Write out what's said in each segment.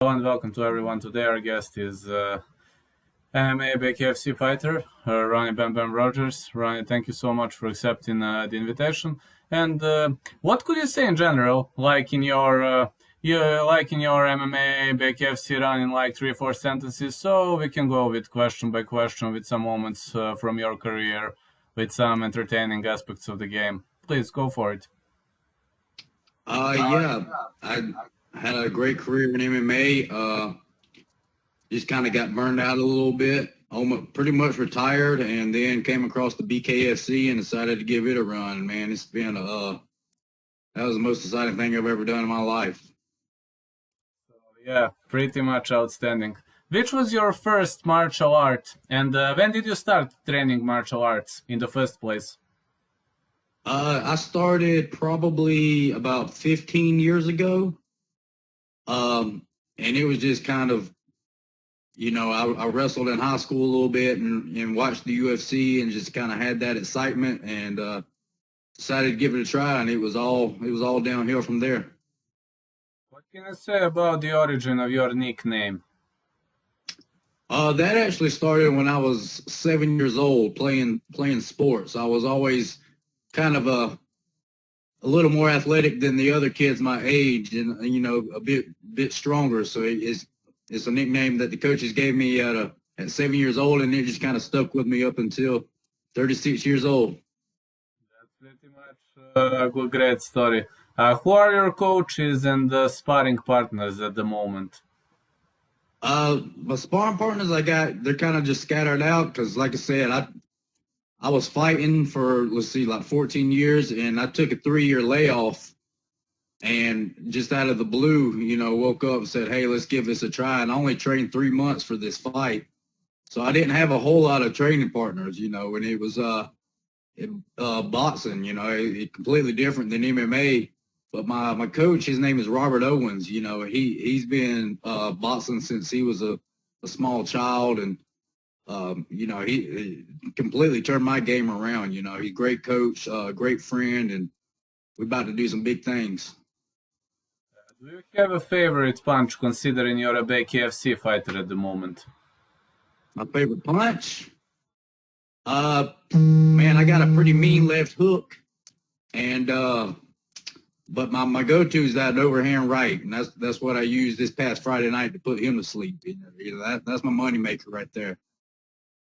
And welcome to everyone. Today our guest is MMA Bkfc fighter, Ronnie Bam Bam Rogers. Ronnie, thank you so much for accepting the invitation. And what could you say in general, like in your MMA Bkfc run in like 3 or 4 sentences, so we can go with question by question with some moments from your career, with some entertaining aspects of the game. Please go for it. Yeah, I had a great career in MMA. Just kind of got burned out a little bit. Almost pretty much retired, and then came across the Bkfc and decided to give it a run. Man, it's been that was the most exciting thing I've ever done in my life. Yeah, pretty much outstanding. Which was your first martial art, and when did you start training martial arts in the first place? I started probably about 15 years ago, and it was just kind of, I wrestled in high school a little bit and watched the UFC and just kind of had that excitement and decided to give it a try, and it was all downhill from there. What can you say about the origin of your nickname? That actually started when I was 7 years old playing sports. I was always kind of a little more athletic than the other kids my age, and a bit stronger. So it's a nickname that the coaches gave me at 7 years old, and it just kind of stuck with me up until 36 years old. That's pretty much a good, great story. Who are your coaches and sparring partners at the moment? My sparring partners I got, they're kind of just scattered out because, like I said, I was fighting for, let's see, like 14 years, and I took a 3-year layoff, and just out of the blue, woke up and said, hey, let's give this a try. And I only trained 3 months for this fight. So I didn't have a whole lot of training partners, and it was boxing, it completely different than MMA. But my coach, his name is Robert Owens. He's been boxing since he was a small child, and he completely turned my game around. He's a great coach, great friend, and we're about to do some big things. Do you have a favorite punch considering you're a Bkfc fighter at the moment? My favorite punch? Man, I got a pretty mean left hook, and but my go-to is that overhand right, and that's what I used this past Friday night to put him to sleep. That's my money maker right there.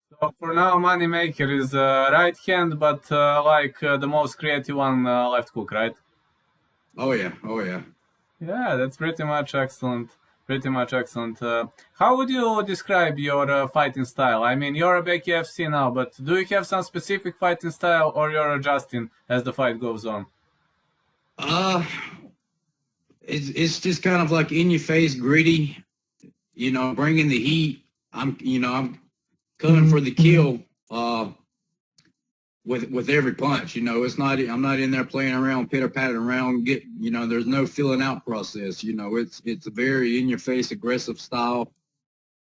So for now, moneymaker is right hand, but the most creative one, left hook, right? Oh yeah, oh yeah. Yeah, that's pretty much excellent. Pretty much excellent. How would you describe your fighting style? I mean, you're a Bkfc now, but do you have some specific fighting style, or you're adjusting as the fight goes on? Uh, it's just kind of like in your face, gritty. Bringing the heat. I'm coming for the kill. With every punch, it's not. I'm not in there playing around, pitter patting around. There's no filling out process. It's a very in your face, aggressive style.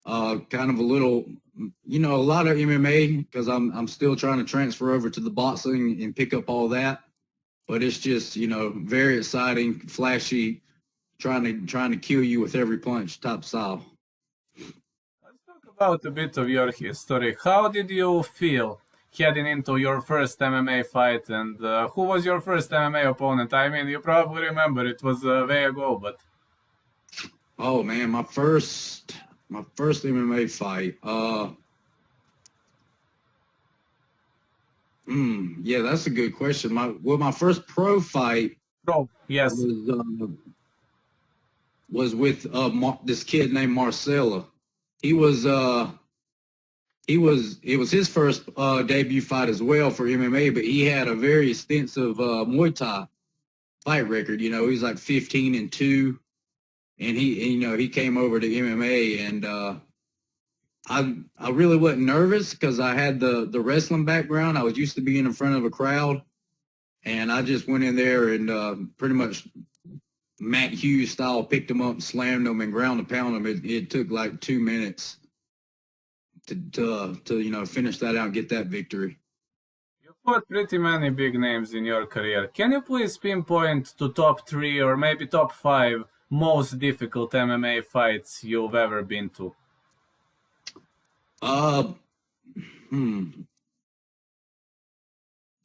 Kind of a little, a lot of MMA because I'm still trying to transfer over to the boxing and pick up all that. But it's just, very exciting, flashy, trying to kill you with every punch type style. Let's talk about a bit of your history. How did you feel heading into your first MMA fight, and who was your first MMA opponent? I mean, you probably remember it was way ago, but Oh man, my first MMA fight. Yeah, that's a good question. My first pro fight pro, yes. was with this kid named Marcella. He was it was his first debut fight as well for MMA, but he had a very extensive Muay Thai fight record. He's like 15-2, and he came over to MMA, and I really wasn't nervous because I had the wrestling background. I was used to being in front of a crowd, and I just went in there and pretty much Matt Hughes style picked him up, slammed him, and ground and pound him. It took like 2 minutes to finish that out and get that victory. You fought pretty many big names in your career. Can you please pinpoint to top 3 or maybe top 5 most difficult MMA fights you've ever been to? Uh,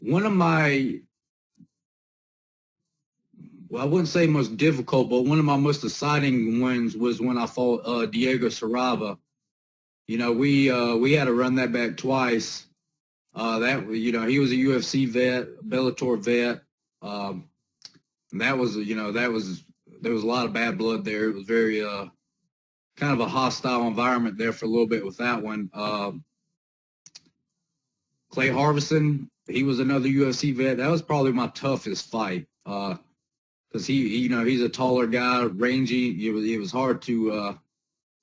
One of my, well, I wouldn't say most difficult, but one of my most exciting ones was when I fought Diego Sarava. You know, we had to run that back twice. He was a UFC vet, Bellator vet. That was, there was a lot of bad blood there. It was very kind of a hostile environment there for a little bit with that one. Clay Harbison, he was another UFC vet. That was probably my toughest fight because he's a taller guy, rangy. It was hard to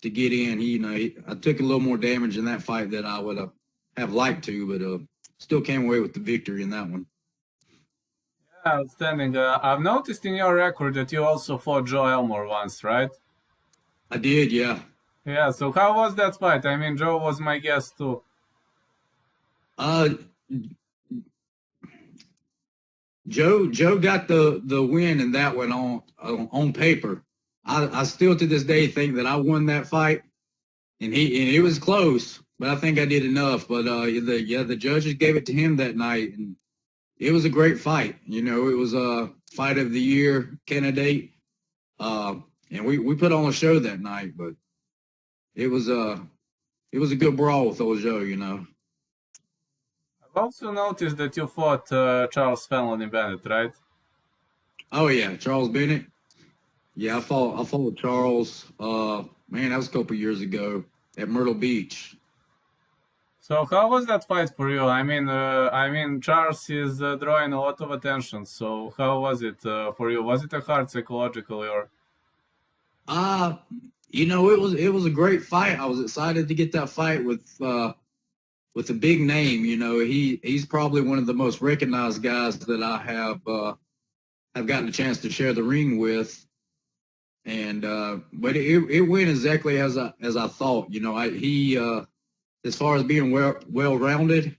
get in. I took a little more damage in that fight than I would have liked to, but still came away with the victory in that one. Yeah, outstanding. I've noticed in your record that you also fought Joe Elmore once, right? I did, yeah. Yeah, so how was that fight? I mean, Joe was my guest too. Uh, Joe got the win in that one on paper. I still to this day think that I won that fight, and it was close, but I think I did enough. But the judges gave it to him that night, and it was a great fight. You know, it was a fight of the year candidate, and we put on a show that night. But it was a good brawl with old Joe. You know. I've also noticed that you fought Charles Felony Bennett, right? Oh yeah, Charles Bennett. Yeah, I followed Charles. Man, that was a couple years ago at Myrtle Beach. So how was that fight for you? I mean, Charles is drawing a lot of attention. So how was it for you? Was it a hard psychologically, or? Uh, it was a great fight. I was excited to get that fight with a big name. You know, he's probably one of the most recognized guys that I have gotten a chance to share the ring with. And but it went exactly as I thought. You know, he as far as being well rounded,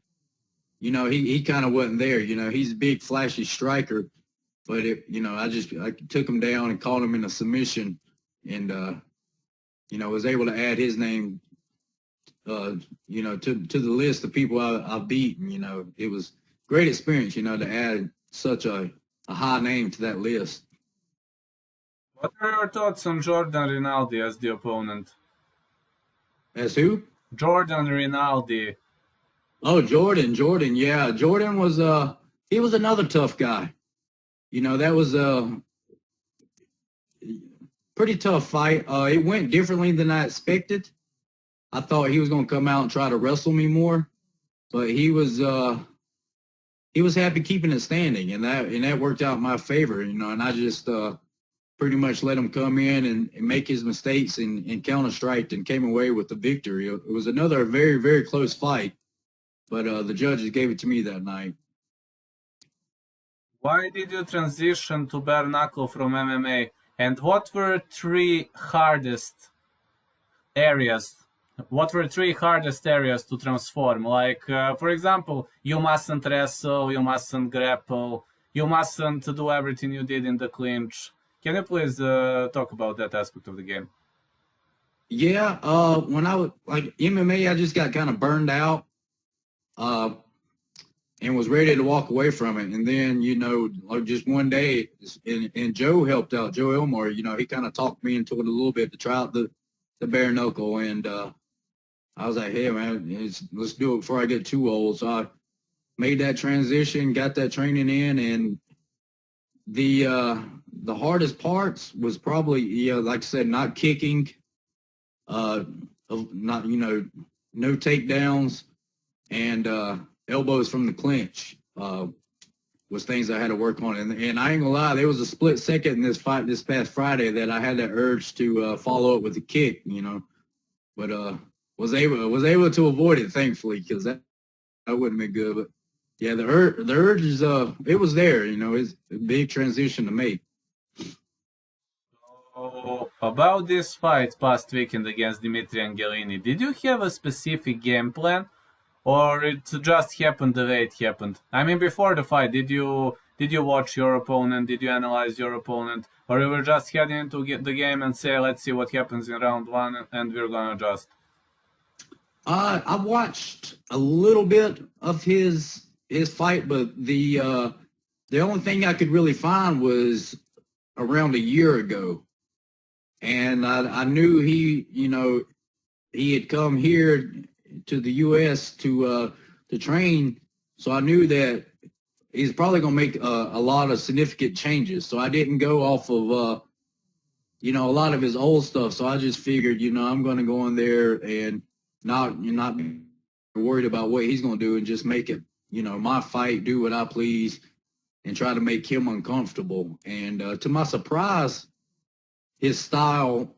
you know, he kind of wasn't there. You know, he's a big flashy striker, but I took him down and caught him in a submission, and was able to add his name, to the list of people I beat. And, it was great experience, to add such a high name to that list. What are your thoughts on Jordan Rinaldi as the opponent? As who? Jordan Rinaldi. Oh, Jordan. Yeah, Jordan was he was another tough guy. That was a pretty tough fight. It went differently than I expected. I thought he was going to come out and try to wrestle me more, but he was happy keeping it standing, and that worked out in my favor. And I just pretty much let him come in and make his mistakes and counter-striked and came away with the victory. It was another very, very close fight, but the judges gave it to me that night. Why did you transition to bare knuckle from MMA? And what were three hardest areas? What were three hardest areas to transform? Like, for example, you mustn't wrestle, you mustn't grapple, you mustn't do everything you did in the clinch. Can you please talk about that aspect of the game? Yeah, when I was like MMA, I just got kind of burned out, and was ready to walk away from it. And then, like just one day, and Joe helped out, Joe Elmore. He kind of talked me into it a little bit to try out the bare knuckle, and I was like, hey man, let's do it before I get too old. So I made that transition, got that training in, and the hardest parts was probably, like I said, not kicking, not, no takedowns, and elbows from the clinch was things I had to work on. And I ain't gonna lie, there was a split second in this fight this past Friday that I had that urge to follow up with a kick, but was able to avoid it, thankfully, because that wouldn't be good. But yeah, the urge is it was there. It's a big transition to make. So, about this fight past weekend against Dimitri Angelini, did you have a specific game plan, or it just happened the way it happened? I mean, before the fight, did you watch your opponent? Did you analyze your opponent? or you were just heading into the game and say, let's see what happens in round one, and we're gonna adjust? I watched a little bit of his fight, but the only thing I could really find was around a year ago, and I knew he had come here to the U.S. to train, so I knew that he's probably going to make a lot of significant changes. So I didn't go off of a lot of his old stuff. So I just figured, I'm going to go in there and not be worried about what he's going to do and just make it, my fight, do what I please, and try to make him uncomfortable. And to my surprise, his style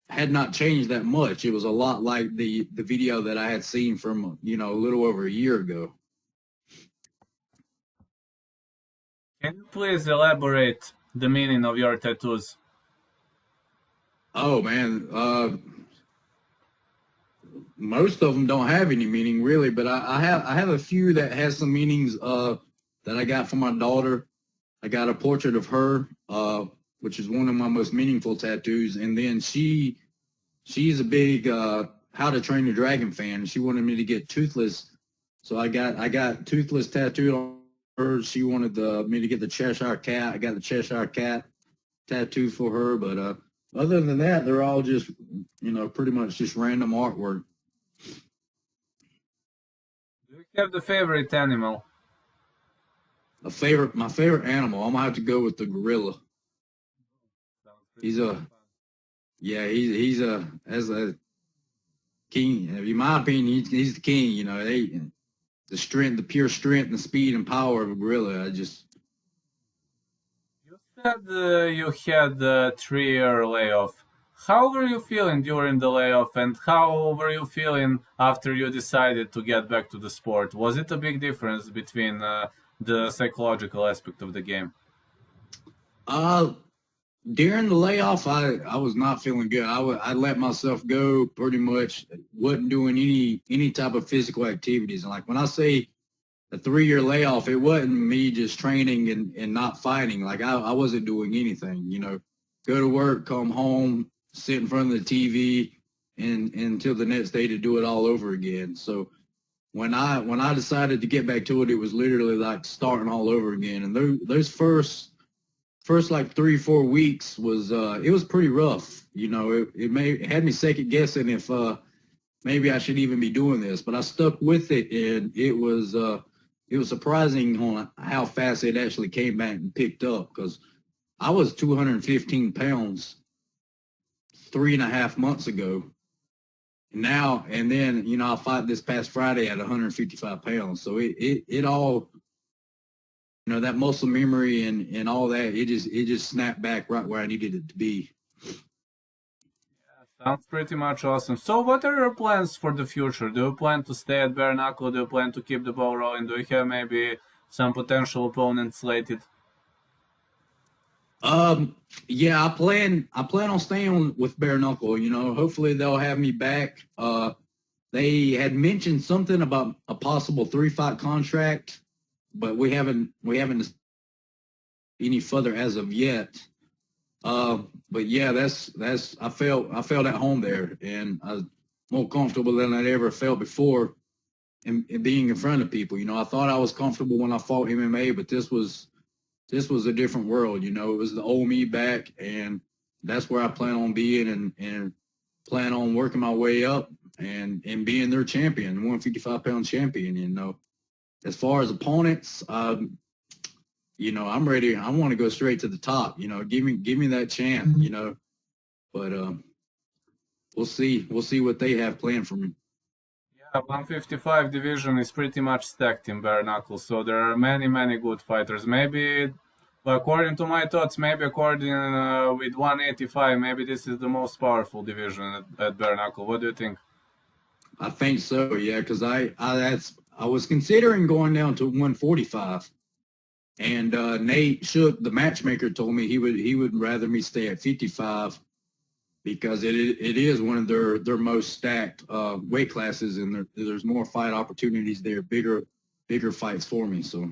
had not changed that much. It was a lot like the video that I had seen from, a little over a year ago. Can you please elaborate the meaning of your tattoos? Oh man, most of them don't have any meaning really, but I have a few that has some meanings that I got from my daughter. I got a portrait of her, which is one of my most meaningful tattoos, and then she's a big How to Train Your Dragon fan. She wanted me to get Toothless, so I got Toothless tattooed on her. She wanted me to get the Cheshire Cat. I got the Cheshire Cat tattoo for her, but other than that, they're all just pretty much just random artwork. Do you have the favorite animal? My favorite animal, I'm gonna have to go with the gorilla. He's a yeah, he's a as a king. In my opinion, he's the king. The strength, the pure strength, and speed and power of a gorilla. You said you had a 3-year layoff. How were you feeling during the layoff, and how were you feeling after you decided to get back to the sport? Was it a big difference between the psychological aspect of the game? uh during the layoff, I was not feeling good. I let myself go pretty much. Wasn't doing any type of physical activities. And like when I say a 3-year layoff, it wasn't me just training and not fighting. Like I wasn't doing anything, go to work, come home, sit in front of the TV and until the next day to do it all over again. So when I decided to get back to it, it was literally like starting all over again. And those first like 3-4 weeks was it was pretty rough. It had me second guessing if maybe I should even be doing this, but I stuck with it, and it was surprising on how fast it actually came back and picked up, because I was 215 pounds 3.5 months ago. Now and then, I fought this past Friday at 155 pounds. So it all, that muscle memory and all that, it just snapped back right where I needed it to be. Sounds pretty much awesome. So, what are your plans for the future? Do you plan to stay at bare knuckle? Do you plan to keep the ball rolling? Do you have maybe some potential opponents slated? Yeah, I plan on staying with bare knuckle. Hopefully they'll have me back. They had mentioned something about a possible 3-fight contract, but we haven't any further as of yet. But yeah, that's I felt at home there, and I was more comfortable than I'd ever felt before in being in front of people. I thought I was comfortable when I fought MMA, but this was a different world. It was the old me back, and that's where I plan on being, and plan on working my way up and being their champion, 155-pound champion. As far as opponents, I'm ready. I want to go straight to the top. Give me that chance. But we'll see what they have planned for me. Yeah, 155 division is pretty much stacked in bare knuckle, so there are many, many good fighters. Maybe, according to my thoughts, maybe according with 185, maybe this is the most powerful division at bare knuckle. What do you think? I think so. Yeah, because I was considering going down to 145. And Nate Shook, the matchmaker, told me he would rather me stay at 55 because it is one of their most stacked weight classes, and there's more fight opportunities there, bigger fights for me. So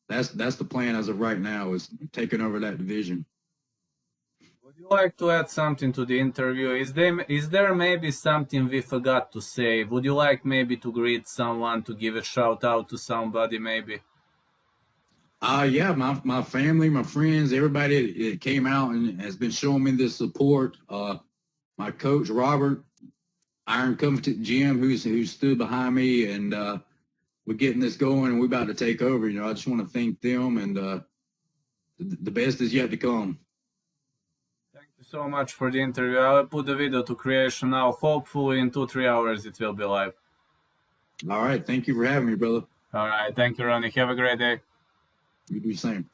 that's the plan as of right now, is taking over that division. Would you like to add something to the interview? Is there maybe something we forgot to say? Would you like maybe to greet someone, to give a shout out to somebody maybe? Yeah, my family, my friends, everybody that came out and has been showing me this support. My coach Robert, Iron Comfort Jim, who stood behind me, and we're getting this going, and we're about to take over. I just want to thank them, and the best is yet to come. Thank you so much for the interview. I will put the video to creation now. Hopefully in 2-3 hours it will be live. All right, thank you for having me, brother. All right, thank you, Ronnie. Have a great day. You do the same.